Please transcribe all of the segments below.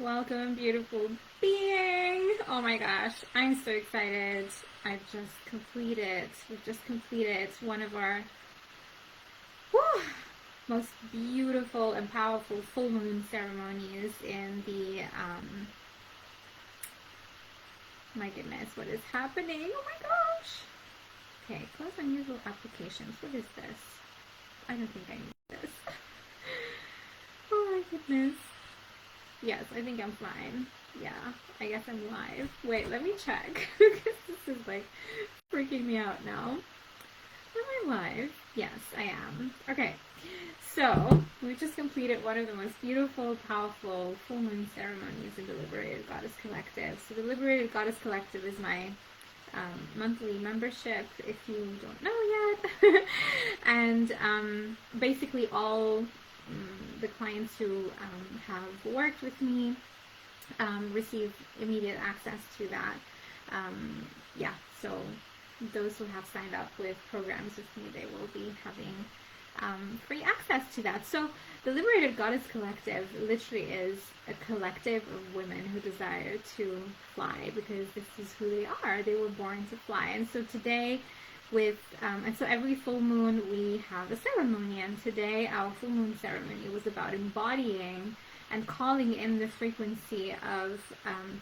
Welcome, beautiful being. Oh my gosh, I'm so excited. We've just completed one of our whew, most beautiful and powerful full moon ceremonies in the, my goodness, what is happening? Oh my gosh. Okay, close unusual applications. What is this? I don't think I need this. Oh my goodness. Yes, I think I'm fine. Yeah, I guess I'm live. Wait, let me check because this is like freaking me out now. Am I live? Yes, I am. Okay, so we just completed one of the most beautiful, powerful full moon ceremonies in the Liberated Goddess Collective. So the Liberated Goddess Collective is my monthly membership, if you don't know yet. And basically all the clients who have worked with me receive immediate access to that. Yeah, so those who have signed up with programs with me, they will be having free access to that. So the Liberated Goddess Collective literally is a collective of women who desire to fly, because this is who they are. They were born to fly. And so today, and so every full moon we have a ceremony, and today our full moon ceremony was about embodying and calling in the frequency of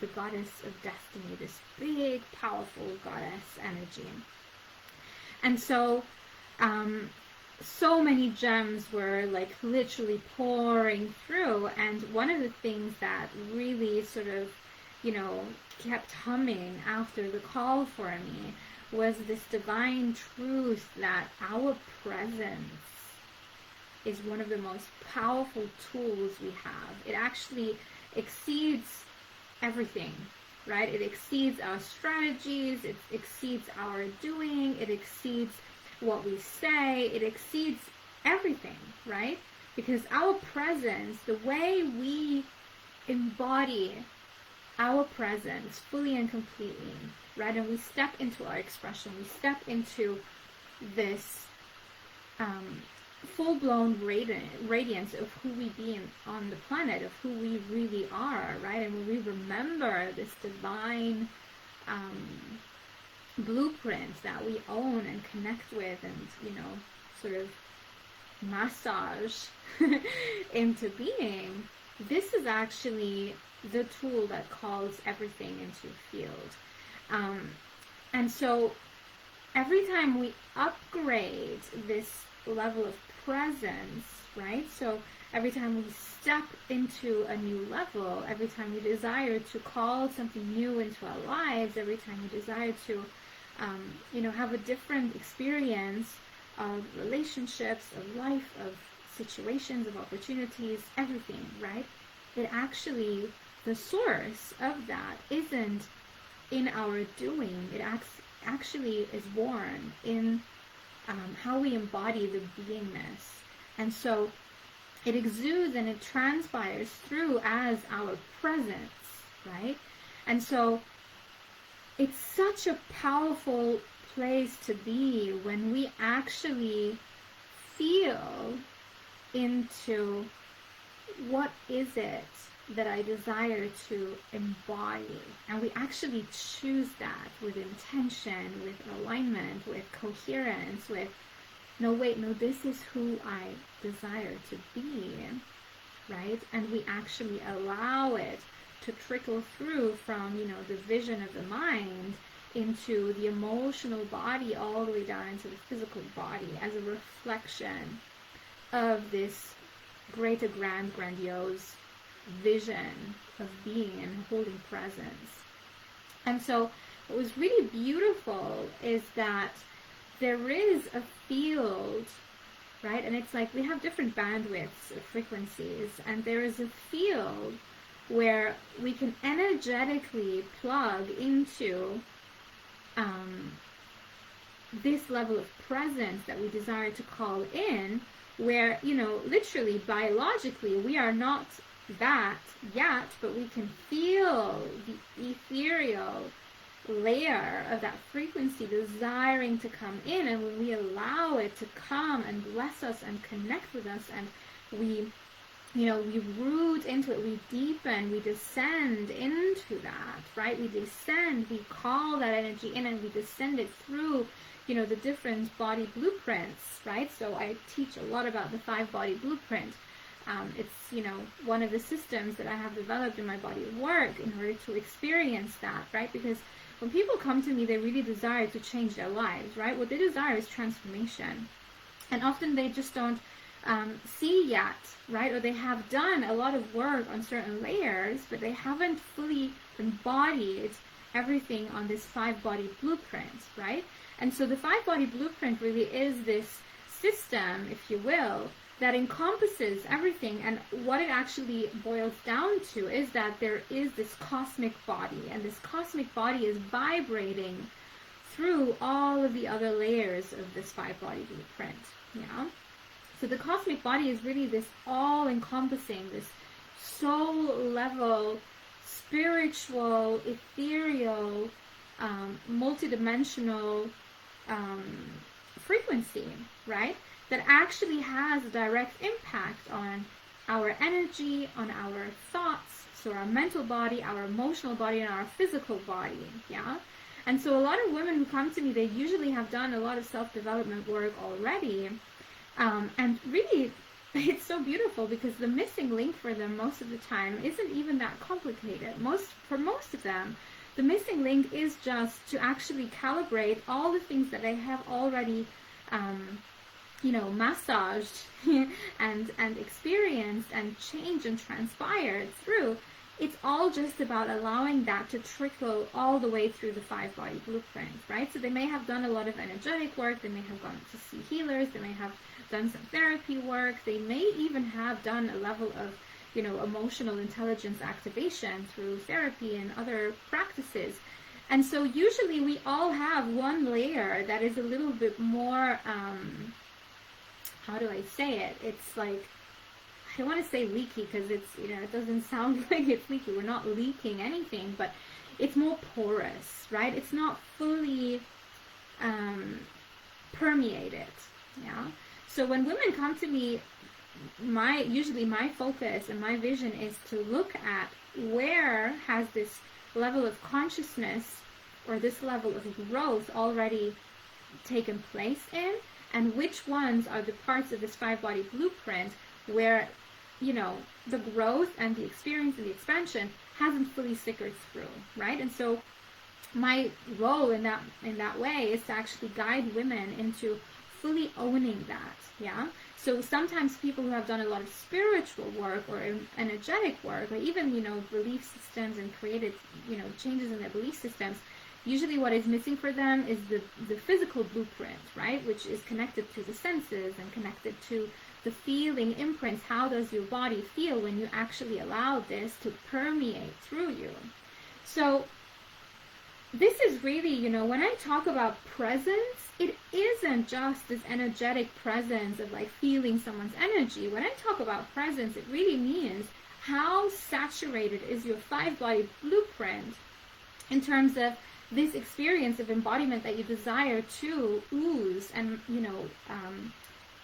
the goddess of destiny, this big, powerful goddess energy. And so so many gems were like literally pouring through, and one of the things that really sort of, kept humming after the call for me was this divine truth that our presence is one of the most powerful tools we have. It actually exceeds everything, right? It exceeds our strategies, it exceeds our doing, it exceeds what we say, it exceeds everything, right? Because our presence, the way we embody our presence fully and completely, right? And we step into our expression, we step into this full-blown radiance of who we be on the planet, of who we really are, right? And when we remember this divine blueprint that we own and connect with and, sort of massage into being, this is actually the tool that calls everything into field. And so every time we upgrade this level of presence, right? So every time we step into a new level, every time we desire to call something new into our lives, every time we desire to, have a different experience of relationships, of life, of situations, of opportunities, everything, right? It actually, the source of that isn't in our doing. It actually is born in how we embody the beingness. And so it exudes and it transpires through as our presence, right? And so it's such a powerful place to be when we actually feel into what is it that I desire to embody. And we actually choose that with intention, with alignment, with coherence, with, this is who I desire to be, right? And we actually allow it to trickle through from, the vision of the mind into the emotional body, all the way down into the physical body as a reflection of this greater, grandiose vision of being and holding presence. And so what was really beautiful is that there is a field, right? And it's like we have different bandwidths of frequencies, and there is a field where we can energetically plug into this level of presence that we desire to call in, where, literally biologically we are not that yet, but we can feel the ethereal layer of that frequency desiring to come in, and when we allow it to come and bless us and connect with us, and we you know, we root into it, we deepen, we descend into that, right? We descend, we call that energy in, and we descend it through, you know, the different body blueprints, right? So I teach a lot about the 5-body blueprint. It's, you know, one of the systems that I have developed in my body of work in order to experience that, right? Because when people come to me, they really desire to change their lives, right? What they desire is transformation. And often they just don't see yet, right? Or they have done a lot of work on certain layers, but they haven't fully embodied everything on this 5-body blueprint, right? And so the 5-body blueprint really is this system, if you will, that encompasses everything. And what it actually boils down to is that there is this cosmic body, and this cosmic body is vibrating through all of the other layers of this 5-body blueprint. Yeah. So the cosmic body is really this all-encompassing, this soul-level, spiritual, ethereal, multidimensional frequency, right? That actually has a direct impact on our energy, on our thoughts, so our mental body, our emotional body, and our physical body, yeah? And so a lot of women who come to me, they usually have done a lot of self-development work already. And really, it's so beautiful because the missing link for them most of the time isn't even that complicated. For most of them, the missing link is just to actually calibrate all the things that they have already, you know, massaged and experienced and changed and transpired through. It's all just about allowing that to trickle all the way through the 5-body blueprint, right? So they may have done a lot of energetic work, they may have gone to see healers, they may have done some therapy work, they may even have done a level of, you know, emotional intelligence activation through therapy and other practices. And so usually we all have one layer that is a little bit more, how do I say it? It's like, I don't want to say leaky because it's, you know, it doesn't sound like it's leaky. We're not leaking anything, but it's more porous, right? It's not fully permeated, yeah? So when women come to me, usually my focus and my vision is to look at where has this level of consciousness or this level of growth already taken place in, and which ones are the parts of this 5-body blueprint where, you know, the growth and the experience and the expansion hasn't fully sickered through, right? And so my role in that way is to actually guide women into fully owning that, yeah? So sometimes people who have done a lot of spiritual work or energetic work, or even, you know, belief systems and created, you know, changes in their belief systems, usually what is missing for them is the physical blueprint, right? Which is connected to the senses and connected to the feeling imprints. How does your body feel when you actually allow this to permeate through you? So this is really, you know, when I talk about presence, it isn't just this energetic presence of like feeling someone's energy. When I talk about presence, it really means how saturated is your 5-body blueprint in terms of this experience of embodiment that you desire to ooze and, you know,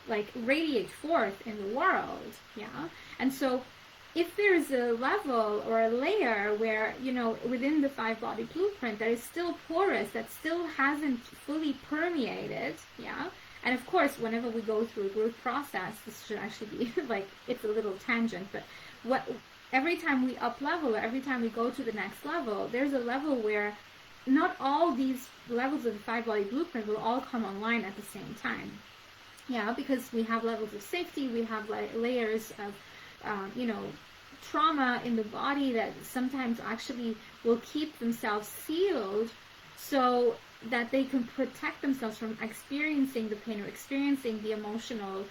like radiate forth in the world, yeah? And so if there's a level or a layer where, you know, within the 5-body blueprint that is still porous, that still hasn't fully permeated, yeah? And of course, whenever we go through a growth process, this should actually be like, it's a little tangent, but every time we up level or every time we go to the next level, there's a level where not all these levels of the 5-body blueprint will all come online at the same time. Yeah, because we have levels of safety, we have like layers of, you know, trauma in the body that sometimes actually will keep themselves sealed so that they can protect themselves from experiencing the pain or experiencing the emotional,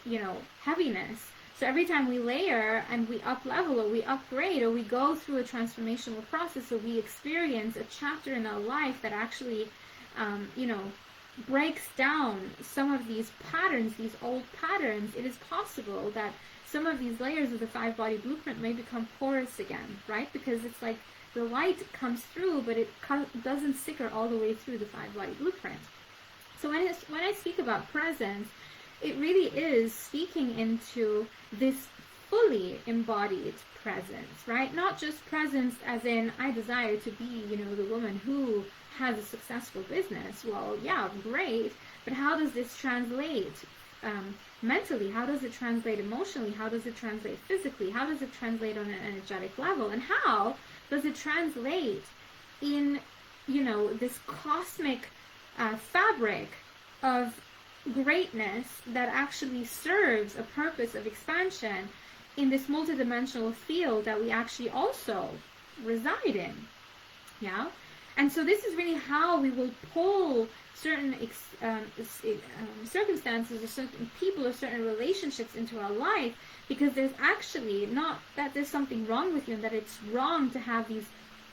you know, heaviness. So every time we layer and we up level or we upgrade or we go through a transformational process or we experience a chapter in our life that actually, you know, breaks down some of these patterns, these old patterns, it is possible that some of these layers of the 5-body blueprint may become porous again, right? Because it's like the light comes through, but it doesn't sicker all the way through the 5-body blueprint. So when I speak about presence, it really is speaking into this fully embodied presence, right? Not just presence as in, I desire to be, the woman who has a successful business. Well, yeah, great. But how does this translate mentally? How does it translate emotionally? How does it translate physically? How does it translate on an energetic level? And how does it translate in, this cosmic fabric of greatness that actually serves a purpose of expansion in this multidimensional field that we actually also reside in? Yeah. And so this is really how we will pull certain circumstances or certain people or certain relationships into our life, because there's actually not that there's something wrong with you and that it's wrong to have these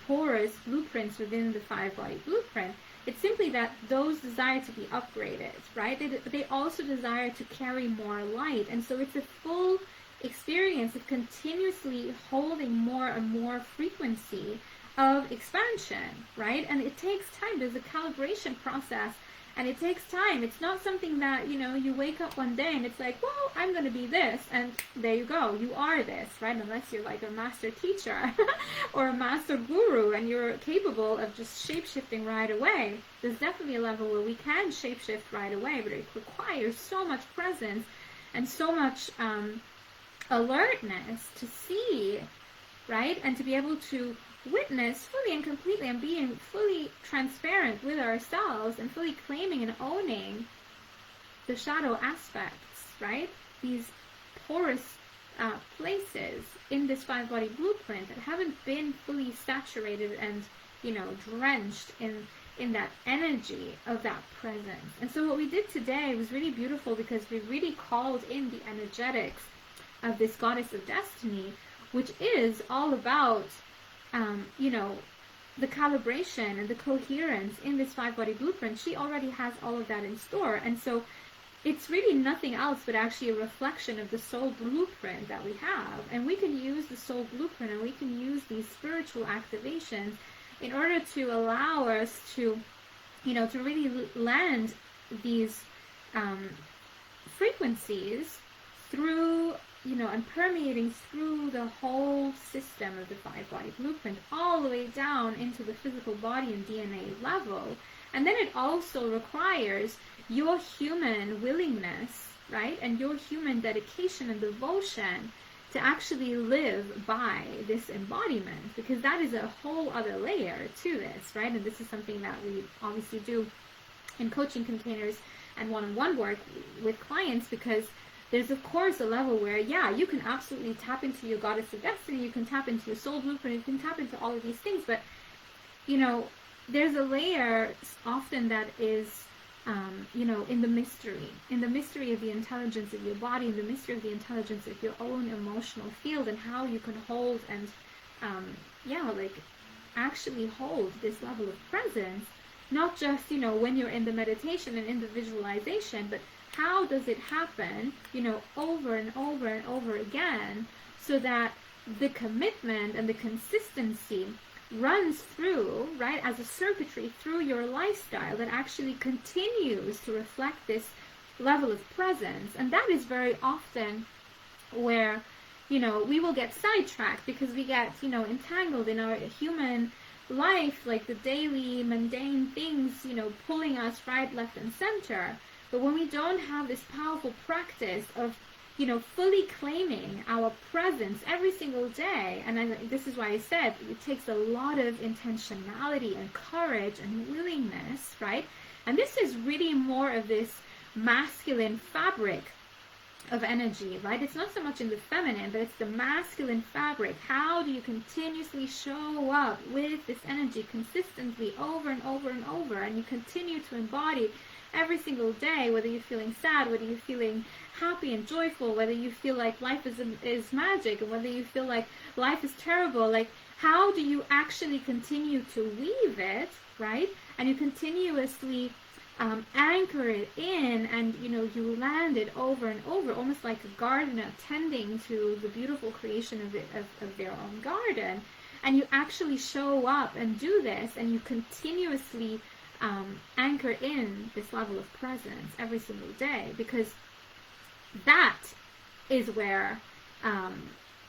porous blueprints within the 5-body blueprint. It's simply that those desire to be upgraded, right? They also desire to carry more light. And so it's a full experience of continuously holding more and more frequency of expansion, right? And it takes time. There's a calibration process, and it takes time. It's not something that, you wake up one day and it's like, well, I'm going to be this, and there you go. You are this, right? Unless you're like a master teacher or a master guru and you're capable of just shape-shifting right away. There's definitely a level where we can shape-shift right away, but it requires so much presence and so much alertness to see, right? And to be able to witness fully and completely and being fully transparent with ourselves and fully claiming and owning the shadow aspects, right? These porous places in this 5-body blueprint that haven't been fully saturated and, drenched in that energy of that presence. And so what we did today was really beautiful, because we really called in the energetics of this goddess of destiny, which is all about the calibration and the coherence in this 5-body blueprint. She already has all of that in store. And so it's really nothing else but actually a reflection of the soul blueprint that we have. And we can use the soul blueprint and we can use these spiritual activations in order to allow us to, to really land these frequencies through, and permeating through the whole system of the 5-body blueprint, all the way down into the physical body and DNA level. And then it also requires your human willingness, right? And your human dedication and devotion to actually live by this embodiment, because that is a whole other layer to this, right? And this is something that we obviously do in coaching containers and one-on-one work with clients, because there's of course a level where, yeah, you can absolutely tap into your goddess of destiny, you can tap into your soul blueprint, you can tap into all of these things, but, there's a layer often that is, in the mystery of the intelligence of your body, in the mystery of the intelligence of your own emotional field, and how you can hold and, actually hold this level of presence, not just, when you're in the meditation and in the visualization, but how does it happen, over and over and over again, so that the commitment and the consistency runs through, right, as a circuitry through your lifestyle that actually continues to reflect this level of presence. And that is very often where, we will get sidetracked, because we get, entangled in our human life, like the daily mundane things, pulling us right, left, and center. But when we don't have this powerful practice of, fully claiming our presence every single day, and this is why I said it takes a lot of intentionality and courage and willingness, right? And this is really more of this masculine fabric of energy, right? It's not so much in the feminine, but it's the masculine fabric. How do you continuously show up with this energy consistently over and over and over, and you continue to embody every single day, whether you're feeling sad, whether you're feeling happy and joyful, whether you feel like life is magic, and whether you feel like life is terrible. Like, how do you actually continue to weave it, right? And you continuously anchor it in, and you land it over and over, almost like a gardener tending to the beautiful creation of their own garden. And you actually show up and do this, and you continuously anchor in this level of presence every single day, because that is where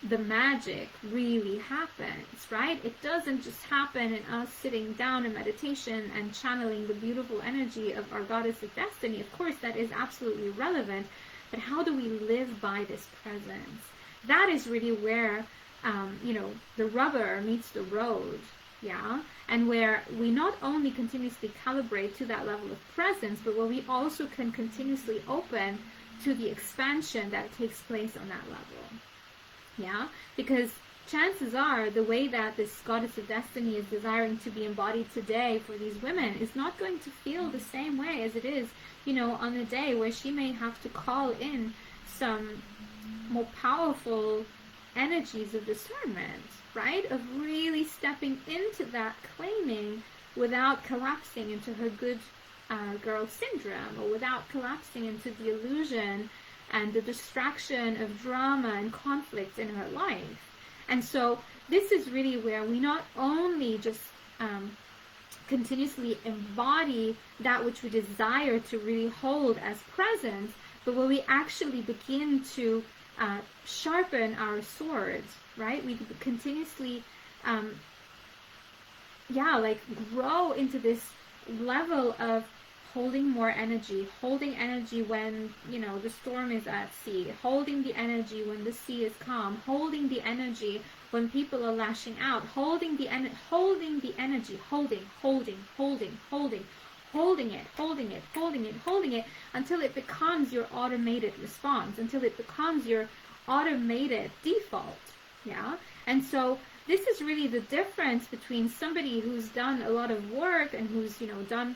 the magic really happens, right? It doesn't just happen in us sitting down in meditation and channeling the beautiful energy of our goddess of destiny. Of course, that is absolutely relevant, but how do we live by this presence? That is really where, the rubber meets the road, yeah? And where we not only continuously calibrate to that level of presence, but where we also can continuously open to the expansion that takes place on that level. Yeah, because chances are the way that this goddess of destiny is desiring to be embodied today for these women is not going to feel the same way as it is, on the day where she may have to call in some more powerful energies of discernment, right? Of really stepping into that claiming without collapsing into her good girl syndrome, or without collapsing into the illusion and the distraction of drama and conflict in her life. And so this is really where we not only just continuously embody that which we desire to really hold as presence, but where we actually begin to sharpen our swords, right? We continuously grow into this level of holding more energy, holding energy when, the storm is at sea, holding the energy when the sea is calm, holding the energy when people are lashing out, holding the energy, holding it, until it becomes your automated response, until it becomes your automated default, yeah? And so this is really the difference between somebody who's done a lot of work and who's, done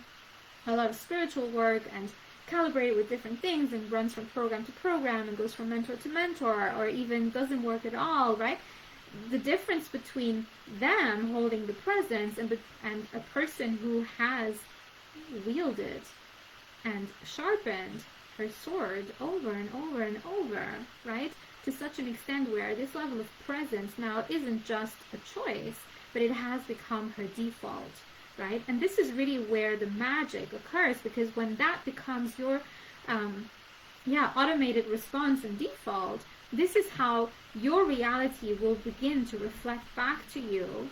a lot of spiritual work and calibrated with different things and runs from program to program and goes from mentor to mentor, or even doesn't work at all, right? The difference between them holding the presence and a person who has wielded and sharpened her sword over and over and over, right? To such an extent where this level of presence now isn't just a choice, but it has become her default. Right? And this is really where the magic occurs, because when that becomes your automated response and default, this is how your reality will begin to reflect back to you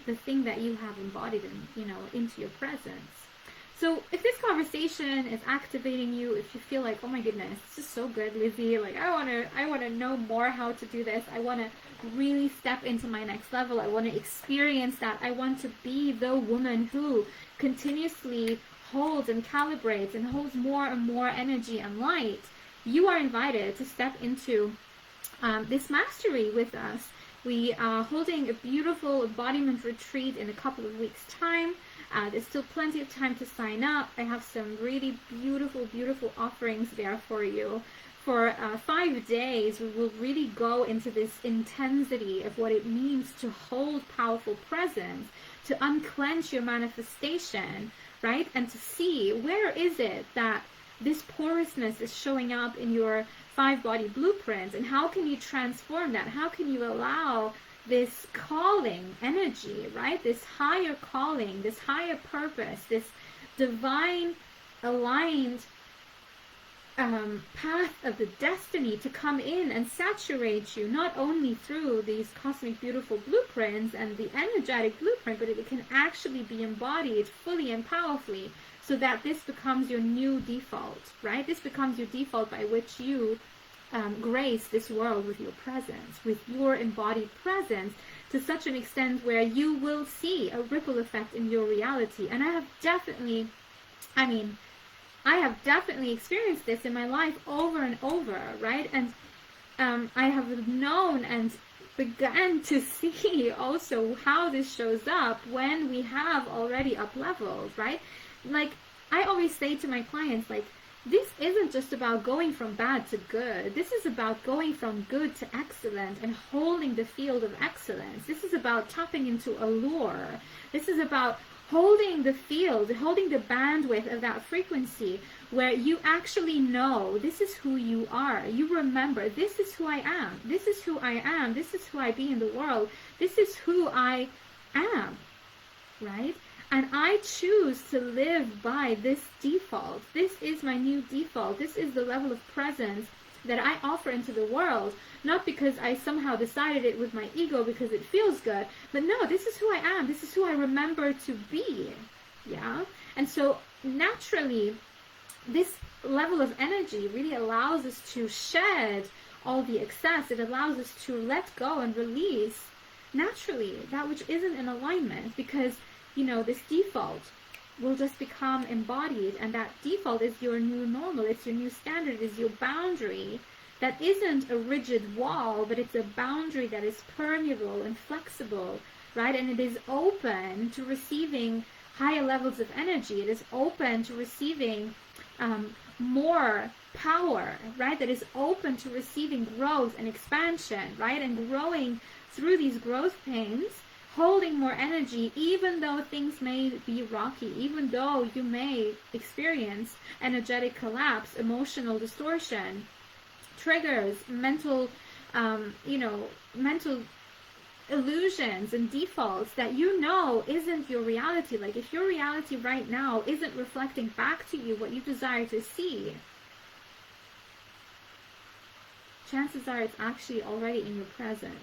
the thing that you have embodied into your presence. So if this conversation is activating you, if you feel like, oh my goodness, this is so good, Lizzie, like I want to know more how to do this. I want to really step into my next level. I want to experience that. I want to be the woman who continuously holds and calibrates and holds more and more energy and light. You are invited to step into this mastery with us. We are holding a beautiful embodiment retreat in a couple of weeks' time. There's still plenty of time to sign up. I have some really beautiful, beautiful offerings there for you. For 5 days, we will really go into this intensity of what it means to hold powerful presence, to unclench your manifestation, right? And to see where is it that this porousness is showing up in your 5-body blueprints, and how can you transform that? How can you allow this calling energy, right? This higher calling, this higher purpose, this divine aligned path of the destiny to come in and saturate you, not only through these cosmic beautiful blueprints and the energetic blueprint, but it can actually be embodied fully and powerfully, so that this becomes your new default, right? This becomes your default by which you grace this world with your presence, with your embodied presence, to such an extent where you will see a ripple effect in your reality. And I have definitely experienced this in my life over and over, right? And I have known and began to see also how this shows up when we have already up-leveled, right? Like, I always say to my clients, like, this isn't just about going from bad to good. This is about going from good to excellent and holding the field of excellence. This is about tapping into allure. This is about holding the field, holding the bandwidth of that frequency where you actually know this is who you are. You remember, this is who I am. This is who I am. This is who I be in the world. This is who I am, right? And I choose to live by this default. This is my new default. This is the level of presence that I offer into the world, not because I somehow decided it with my ego because it feels good, but no, this is who I am. This is who I remember to be. Yeah? And so naturally, this level of energy really allows us to shed all the excess. It allows us to let go and release naturally that which isn't in alignment, because, you know, this default will just become embodied, and that default is your new normal. It's your new standard, is your boundary that isn't a rigid wall, but it's a boundary that is permeable and flexible, right? And it is open to receiving higher levels of energy. It is open to receiving more power, right? That is open to receiving growth and expansion, right? And growing through these growth pains, holding more energy, even though things may be rocky, even though you may experience energetic collapse, emotional distortion, triggers, mental, mental illusions and defaults that you know isn't your reality. Like, if your reality right now isn't reflecting back to you what you desire to see, chances are it's actually already in your presence,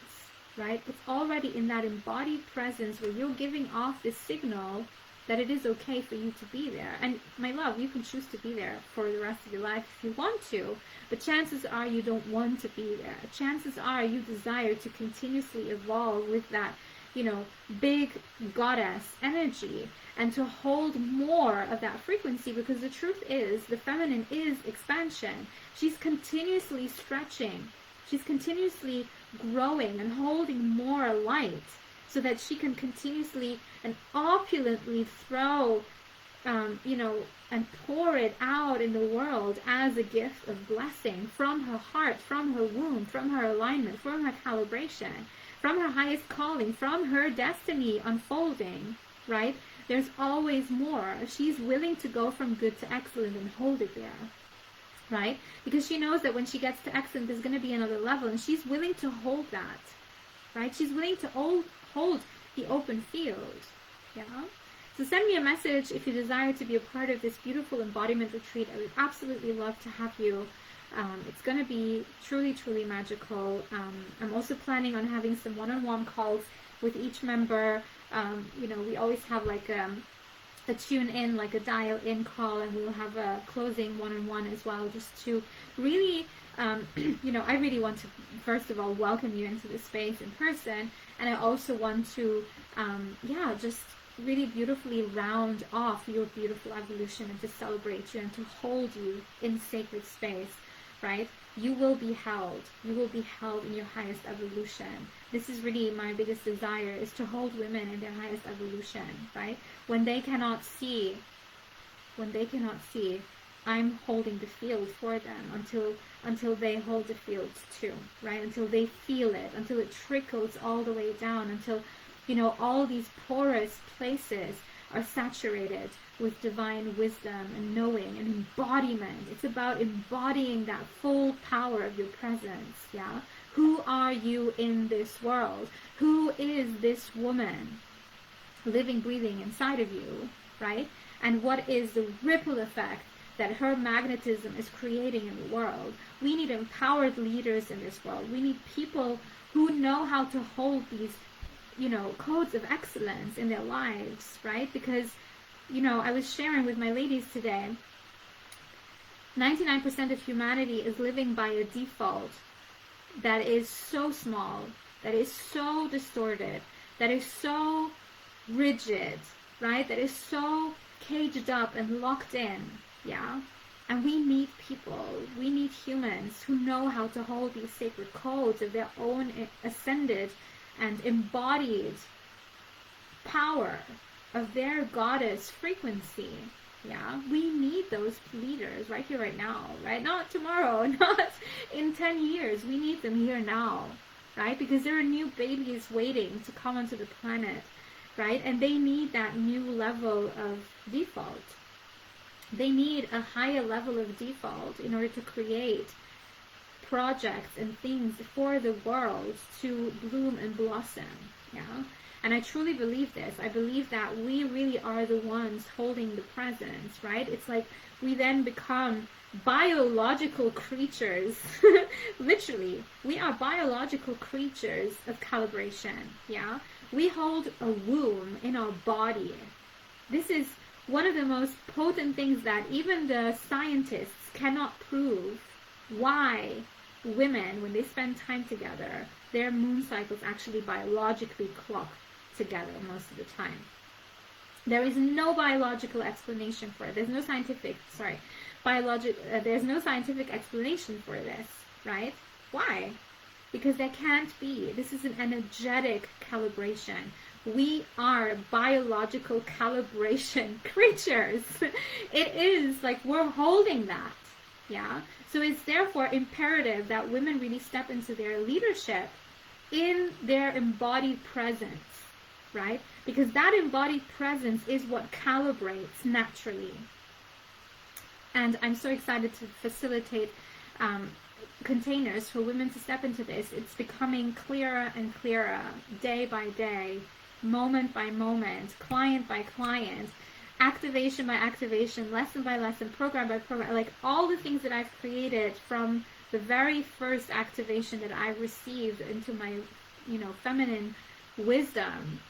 right? It's already in that embodied presence where you're giving off this signal that it is okay for you to be there. And my love, you can choose to be there for the rest of your life if you want to, but chances are you don't want to be there. Chances are you desire to continuously evolve with that, you know, big goddess energy, and to hold more of that frequency, because the truth is, the feminine is expansion. She's continuously stretching. She's continuously growing and holding more light, so that she can continuously and opulently throw, and pour it out in the world as a gift of blessing from her heart, from her womb, from her alignment, from her calibration, from her highest calling, from her destiny unfolding, right? There's always more. She's willing to go from good to excellent and hold it there, right? Because she knows that when she gets to excellent, there's going to be another level, and she's willing to hold that, right? She's willing to hold the open field, yeah? So send me a message if you desire to be a part of this beautiful embodiment retreat. I would absolutely love to have you. It's going to be truly, truly magical. I'm also planning on having some one-on-one calls with each member. We always have like a tune-in, like a dial-in call, and we'll have a closing one-on-one as well, just to really, I really want to, first of all, welcome you into the space in person, and I also want to, just really beautifully round off your beautiful evolution and to celebrate you and to hold you in sacred space, right? You will be held. You will be held in your highest evolution. This is really my biggest desire, is to hold women in their highest evolution, right? When they cannot see, I'm holding the field for them until they hold the field too, right? Until they feel it, until it trickles all the way down, until, all these porous places are saturated with divine wisdom and knowing and embodiment. It's about embodying that full power of your presence, yeah? Who are you in this world? Who is this woman living, breathing inside of you, right? And what is the ripple effect that her magnetism is creating in the world? We need empowered leaders in this world. We need people who know how to hold these, codes of excellence in their lives, right? Because, I was sharing with my ladies today, 99% of humanity is living by a default that is so small, that is so distorted, that is so rigid, right? That is so caged up and locked in, yeah? And we need people, we need humans who know how to hold these sacred codes of their own ascended and embodied power of their goddess frequency, yeah? We need those leaders right here, right now, right? Not tomorrow, not in 10 years. We need them here now, right? Because there are new babies waiting to come onto the planet, right? And they need that new level of default. They need a higher level of default in order to create projects and things for the world to bloom and blossom, Yeah. And I truly believe this. I believe that we really are the ones holding the presence, right? It's like we then become biological creatures. Literally, we are biological creatures of calibration. Yeah. We hold a womb in our body. This is one of the most potent things that even the scientists cannot prove, why women, when they spend time together, their moon cycles actually biologically clock together most of the time. There is no biological explanation for it. There's no scientific, there's no scientific explanation for this, right? Why? Because there can't be. This is an energetic calibration. We are biological calibration creatures. It is like we're holding that. Yeah. So it's therefore imperative that women really step into their leadership in their embodied presence, right? Because that embodied presence is what calibrates naturally. And I'm so excited to facilitate containers for women to step into this. It's becoming clearer and clearer day by day, moment by moment, client by client, activation by activation, lesson by lesson, program by program, like all the things that I've created from the very first activation that I received into my, feminine wisdom,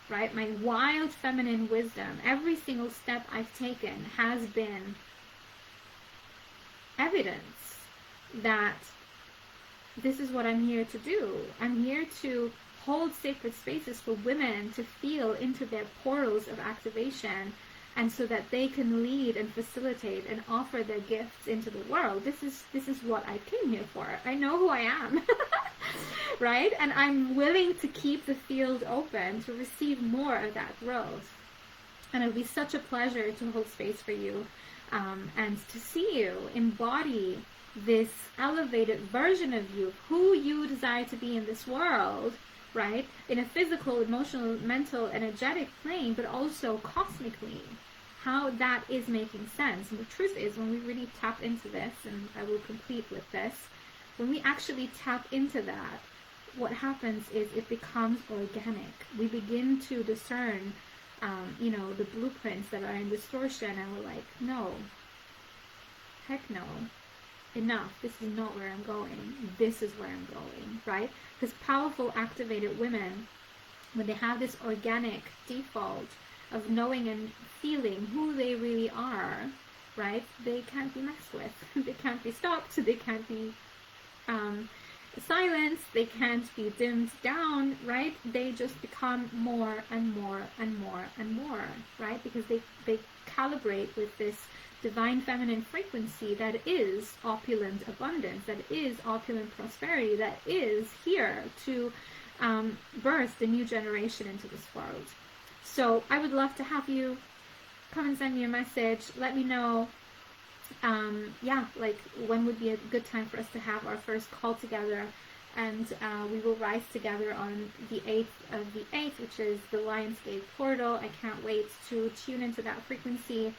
right? My wild feminine wisdom. Every single step I've taken has been evidence that this is what I'm here to do. I'm here to hold sacred spaces for women to feel into their portals of activation, and so that they can lead and facilitate and offer their gifts into the world. This is what I came here for. I know who I am, right? And I'm willing to keep the field open to receive more of that growth. And it'll be such a pleasure to hold space for you, and to see you embody this elevated version of you, who you desire to be in this world, right? In a physical, emotional, mental, energetic plane, but also cosmically. How that is making sense. And the truth is, when we really tap into this, and I will complete with this, when we actually tap into that, what happens is it becomes organic. We begin to discern, the blueprints that are in distortion, and we're like, no, heck no. Enough. This is not where I'm going. This is where I'm going, right? Because powerful, activated women, when they have this organic default of knowing and feeling who they really are, right? They can't be messed with. They can't be stopped. They can't be silenced. They can't be dimmed down, right? They just become more and more and more and more, right? Because they calibrate with this divine feminine frequency that is opulent abundance, that is opulent prosperity, that is here to birth the new generation into this world. So I would love to have you come and send me a message. Let me know, when would be a good time for us to have our first call together. And we will rise together on the 8th of the 8th, which is the Lionsgate portal. I can't wait to tune into that frequency.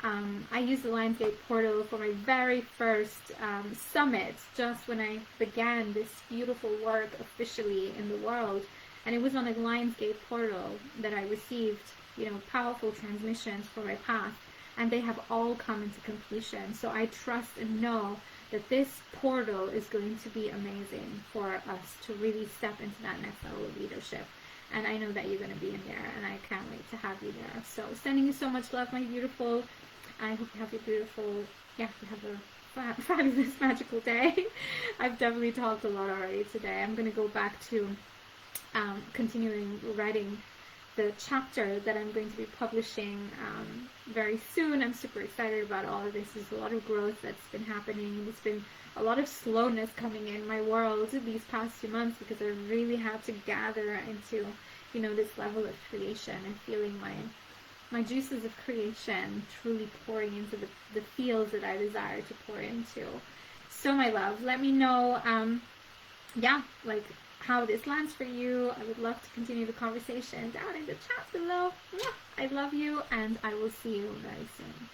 I used the Lionsgate portal for my very first summit, just when I began this beautiful work officially in the world. And it was on the Lionsgate portal that I received, powerful transmissions for my path. And they have all come into completion. So I trust and know that this portal is going to be amazing for us to really step into that next level of leadership. And I know that you're going to be in there, and I can't wait to have you there. So sending you so much love, my beautiful. I hope you have a beautiful, you have a fabulous, magical day. I've definitely talked a lot already today. I'm going to go back to continuing writing the chapter that I'm going to be publishing very soon. I'm super excited about all of this. There's a lot of growth that's been happening. There's been a lot of slowness coming in my world these past few months, because I really had to gather into, this level of creation and feeling my juices of creation truly pouring into the fields that I desire to pour into. So my love, let me know, how this lands for you. I would love to continue the conversation down in the chat below. I love you, and I will see you very soon.